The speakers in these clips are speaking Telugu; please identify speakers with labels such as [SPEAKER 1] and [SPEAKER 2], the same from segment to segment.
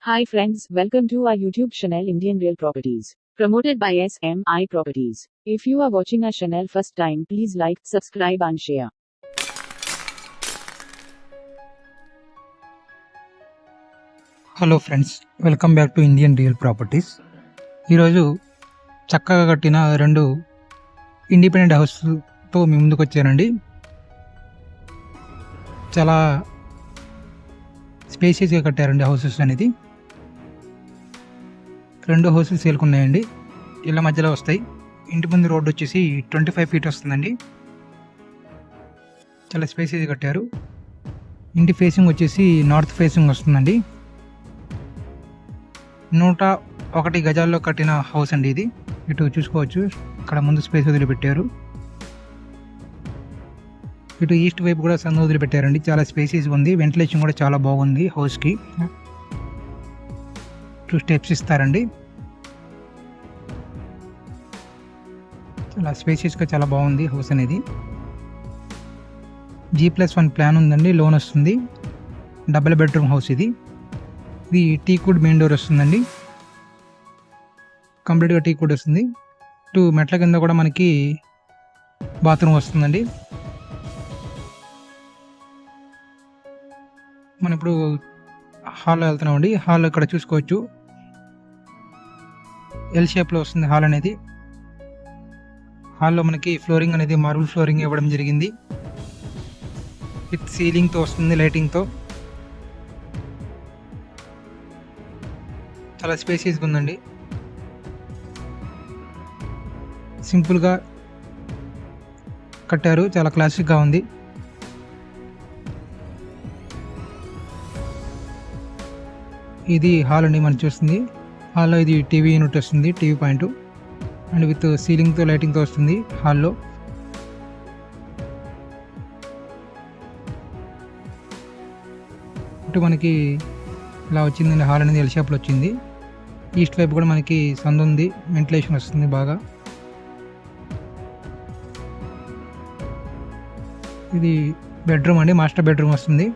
[SPEAKER 1] Hi friends, welcome to our YouTube channel Indian Real Properties, promoted by SMI Properties. If you are watching our channel first time, please like, subscribe and share.
[SPEAKER 2] Hello friends, welcome back to Indian real properties. ఈరోజు చక్కగా కట్టిన రెండు ఇండిపెండెంట్ హౌస్తో మీ ముందుకు వచ్చానండి. చాలా స్పేసియస్గా కట్టారండి హౌసెస్ అనేది. రెండు హౌసెస్ సేల్కున్నాయండి, ఇళ్ళ మధ్యలో వస్తాయి. ఇంటి ముందు రోడ్డు వచ్చేసి 25 feet వస్తుందండి. చాలా స్పేసియస్గా కట్టారు. ఇంటి ఫేసింగ్ వచ్చేసి నార్త్ ఫేసింగ్ వస్తుందండి. 101 గజాల్లో కట్టిన హౌస్ అండి ఇది. ఇటు చూసుకోవచ్చు, ఇక్కడ ముందు స్పేస్ వదిలిపెట్టారు. ఇటు ఈస్ట్ వైపు కూడా సన్ వదిలిపెట్టారండి. చాలా స్పేసెస్ ఉంది, వెంటిలేషన్ కూడా చాలా బాగుంది హౌస్కి. 2 steps ఇస్తారండి. చాలా స్పేసెస్గా చాలా బాగుంది హౌస్ అనేది. G+1 ప్లాన్ ఉందండి, లోన్ వస్తుంది. డబుల్ బెడ్రూమ్ హౌస్ ఇది. ఇది టీకుడ్ మెయిన్ డోర్ వస్తుందండి, కంప్లీట్గా టీకుడ్ వస్తుంది. ఇటు మెట్ల కింద కూడా మనకి బాత్రూమ్ వస్తుందండి. మనం ఇప్పుడు హాల్లో వెళ్తున్నామండి. హాల్లో ఇక్కడ చూసుకోవచ్చు, ఎల్ షేప్లో వస్తుంది హాల్ అనేది. హాల్లో మనకి ఫ్లోరింగ్ అనేది మార్బుల్ ఫ్లోరింగ్ ఇవ్వడం జరిగింది. విత్ సీలింగ్తో వస్తుంది, లైటింగ్తో. చాలా స్పేసియస్గా ఉందండి. సింపుల్గా కట్టారు, చాలా క్లాసిక్గా ఉంది. ఇది హాల్ అండి మనం చూస్తుంది. హాల్లో ఇది టీవీ యూనిట్ వస్తుంది, టీవీ పాయింట్, అండ్ విత్ సీలింగ్తో లైటింగ్తో వస్తుంది హాల్లో. ఇటు మనకి ఇలా వచ్చిందండి హాల్ అనేది, ఎల్ షేప్లో వచ్చింది. ఈస్ట్ వైపు కూడా మనకి సందు ఉంది, వెంటిలేషన్ వస్తుంది బాగా. ఇది బెడ్రూమ్ అండి, మాస్టర్ బెడ్రూమ్ వస్తుంది.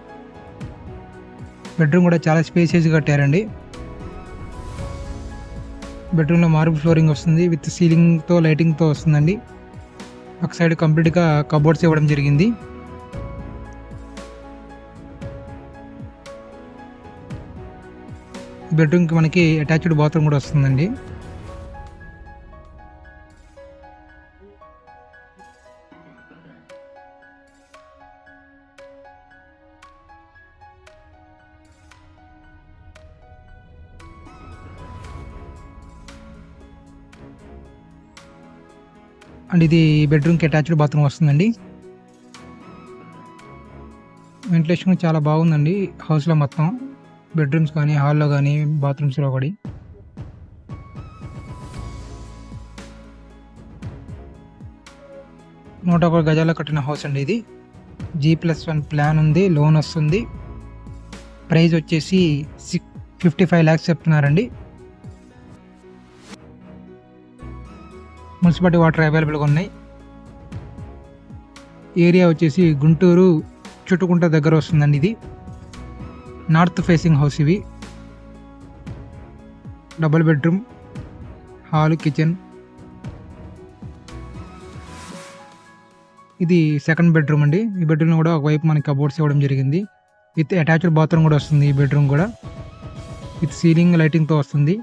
[SPEAKER 2] బెడ్రూమ్ కూడా చాలా స్పేసియస్గా కట్టారండి. బెడ్రూమ్లో మార్బుల్ ఫ్లోరింగ్ వస్తుంది, విత్ సీలింగ్తో లైటింగ్తో వస్తుందండి. ఒక సైడ్ కంప్లీట్గా కబోర్డ్స్ ఇవ్వడం జరిగింది. బెడ్రూమ్కి మనకి అటాచ్డ్ బాత్రూమ్ కూడా వస్తుందండి. అండ్ ఇది బెడ్రూమ్కి అటాచ్డ్ బాత్రూమ్ వస్తుందండి. వెంటిలేషన్ చాలా బాగుందండి హౌస్లో మొత్తం, బెడ్రూమ్స్ కానీ, హాల్లో కానీ, బాత్రూమ్స్లో కూడా. 101 గజాల్లో కట్టిన హౌస్ అండి ఇది. G+1 ప్లాన్ ఉంది, లోన్ వస్తుంది. ప్రైస్ వచ్చేసి 55 lakhs చెప్తున్నారండి. మున్సిపాలిటీ వాటర్ అవైలబుల్గా ఉన్నాయి. ఏరియా వచ్చేసి గుంటూరు చుట్టుకుంట దగ్గర వస్తుందండి. ఇది నార్త్ ఫేసింగ్ హౌస్. ఇవి డబుల్ బెడ్రూమ్, హాల్, కిచెన్. ఇది సెకండ్ బెడ్రూమ్ అండి. ఈ బెడ్రూమ్ కూడా ఒకవైపు మనకి కబోర్డ్స్ ఇవ్వడం జరిగింది, విత్ అటాచ్డ్ బాత్రూమ్ కూడా వస్తుంది. ఈ బెడ్రూమ్ కూడా విత్ సీలింగ్ లైటింగ్తో వస్తుంది.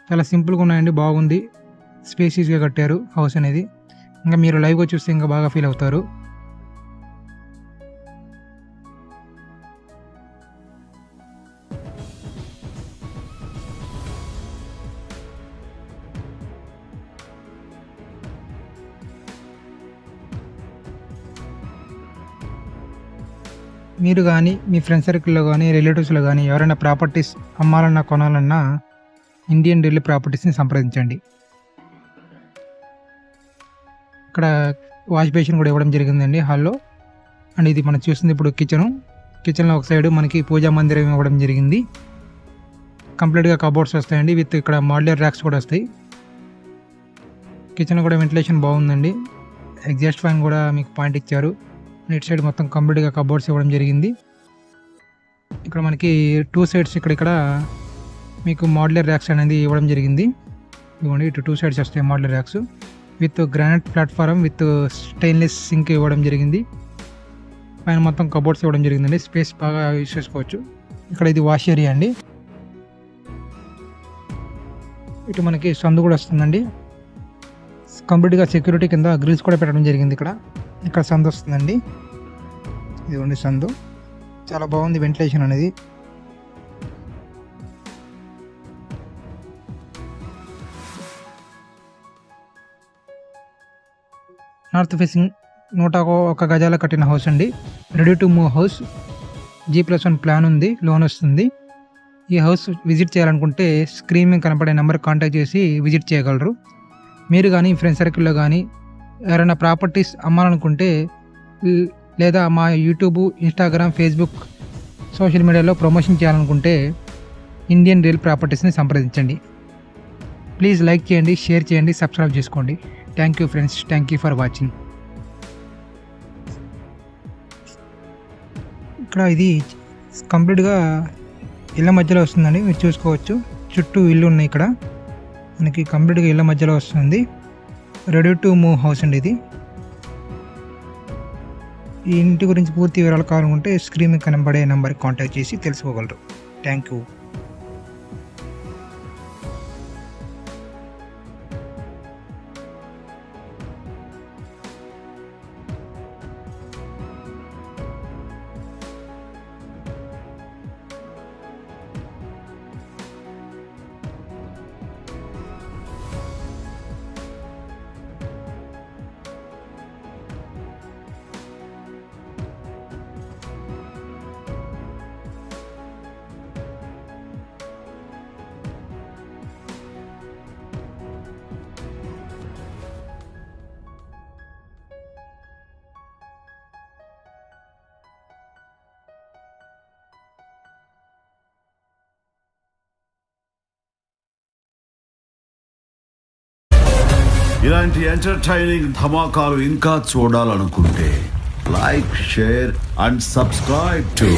[SPEAKER 2] చాలా సింపుల్గా ఉన్నాయండి, బాగుంది. స్పేసియస్గా కట్టారు హౌస్ అనేది. ఇంకా మీరు లైవ్గా చూస్తే ఇంకా బాగా ఫీల్ అవుతారు. మీరు కానీ, మీ ఫ్రెండ్ సర్కిల్లో కానీ, రిలేటివ్స్లో కానీ ఎవరైనా ప్రాపర్టీస్ అమ్మాలన్నా, కొనాలన్నా ఇండియన్ రియల్ ప్రాపర్టీస్ని సంప్రదించండి. ఇక్కడ వాష్ బేసిన్ కూడా ఇవ్వడం జరిగిందండి హాల్లో. అండ్ ఇది మనం చూస్తుంది ఇప్పుడు కిచెన్లో ఒక సైడ్ మనకి పూజా మందిరం ఇవ్వడం జరిగింది. కంప్లీట్గా కబోర్డ్స్ వస్తాయండి, విత్ ఇక్కడ మాడ్యులర్ ర్యాక్స్ కూడా వస్తాయి. కిచెన్ కూడా వెంటిలేషన్ బాగుందండి. ఎగ్జాస్ట్ ఫ్యాన్ కూడా మీకు పాయింట్ ఇచ్చారు. ఇటు సైడ్ మొత్తం కంప్లీట్గా కబోర్డ్స్ ఇవ్వడం జరిగింది. ఇక్కడ మనకి 2 సైడ్స్ ఇక్కడ మీకు మోడ్యులర్ ర్యాక్స్ అనేది ఇవ్వడం జరిగింది. ఇవ్వండి, ఇటు 2 సైడ్స్ వస్తాయి modular racks with granite platform with stainless sync ఇవ్వడం జరిగింది. పైన మొత్తం కబోర్డ్స్ ఇవ్వడం జరిగిందండి. స్పేస్ బాగా యూస్ చేసుకోవచ్చు. ఇక్కడ ఇది వాష్ ఏరియా అండి. ఇటు మనకి సందు కూడా వస్తుందండి. కంప్లీట్గా సెక్యూరిటీ కింద గ్రిల్స్ కూడా పెట్టడం జరిగింది. ఇక్కడ సందు వస్తుందండి. ఇదిగోండి సందు, చాలా బాగుంది వెంటిలేషన్ అనేది. నార్త్ ఫేసింగ్ 101 గజాల కట్టిన హౌస్ అండి. Ready to move house. G+1 plan ఉంది, లోన్ వస్తుంది. ఈ హౌస్ విజిట్ చేయాలనుకుంటే స్క్రీన్ మీద కనపడే నెంబర్ కాంటాక్ట్ చేసి విజిట్ చేయగలరు. మీరు కానీ ఫ్రెండ్ సర్కిల్లో కానీ ఎవరైనా ప్రాపర్టీస్ అమ్మాలనుకుంటే లేదా మా యూట్యూబ్, ఇన్స్టాగ్రామ్, ఫేస్బుక్ సోషల్ మీడియాలో ప్రమోషన్ చేయాలనుకుంటే ఇండియన్ రియల్ ప్రాపర్టీస్ని సంప్రదించండి. ప్లీజ్ లైక్ చేయండి, షేర్ చేయండి, సబ్స్క్రైబ్ చేసుకోండి. Thank you friends, thank you for watching. ఇక్కడ ఇది కంప్లీట్గా ఇళ్ళ మధ్యలో వస్తుందండి, మీరు చూసుకోవచ్చు. చుట్టూ ఇల్లు ఉన్నాయి. ఇక్కడ మనకి కంప్లీట్గా ఇళ్ళ మధ్యలో వస్తుంది. రెడీ టు మూవ్ హౌస్ అండి ఇది. ఈ ఇంటి గురించి పూర్తి వివరాలు కావాలనుకుంటే స్క్రీన్ మీద కనబడే నెంబర్కి కాంటాక్ట్ చేసి తెలుసుకోగలరు. Thank you.
[SPEAKER 3] ఇలాంటి ఎంటర్టైనింగ్ ధమాకాలు ఇంకా చూడాలనుకుంటే like, share and subscribe to